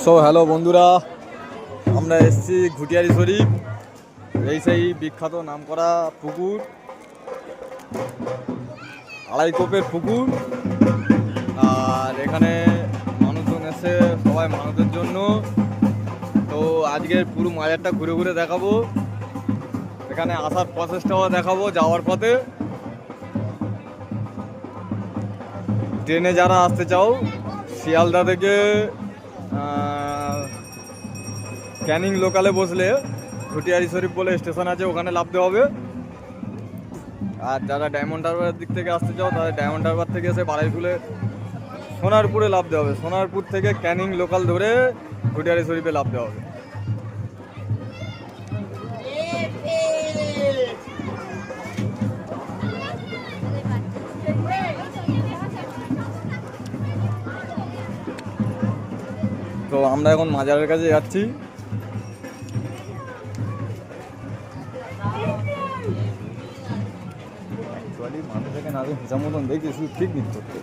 So hello বন্ধুরা, আমরা এসেছি ঘুটিয়ারি শরীফ, এই সেই বিখ্যাত নামকরা পুকুর, আড়াই কোপের পুকুর। আর এখানে মানুষজন এসে সবাই মানতের জন্য। তো আজকের পুরো মাজারটা ঘুরে ঘুরে দেখাবো, এখানে আসার প্রসেসটাও দেখাবো। যাওয়ার পথে ট্রেনে যারা আসতে চাও, শিয়ালদা থেকে ক্যানিং লোকালে বসলে ঘুটিয়ারি শরীফ বলে স্টেশন আছে, ওখানে নামতে হবে। আর যারা ডায়মন্ড হারবারের দিক থেকে আসতে চাও, তাদের ডায়মন্ড হারবার থেকে এসে বারাইপুরে সোনারপুরে নামতে হবে। সোনারপুর থেকে ক্যানিং লোকাল ধরে ঘুটিয়ারি শরীফে নামতে হবে। তো আমরা এখন মাজারের কাছে যাচ্ছি। মানুষ এখানে আগে হিসাব মতন দেখি শুধু পিকনিক করতে।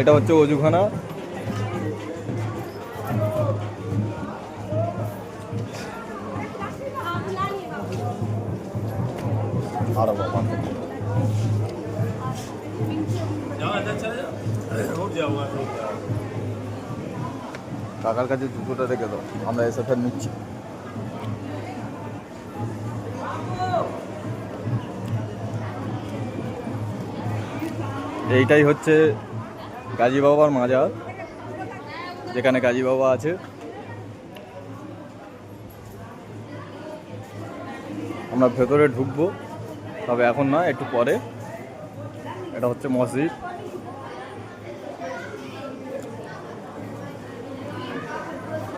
এটা হচ্ছে অজুখানা। আরো বাবা কাকার কাছে জুতোটা রেখে দাও, আমরা এসে ফের নিচ্ছি। এইটাই হচ্ছে গাজী বাবার মাজার, যেখানে গাজী বাবা আছে। আমরা ভেতরে ঢুকবো, তবে এখন না, একটু পরে। এটা হচ্ছে মসজিদ।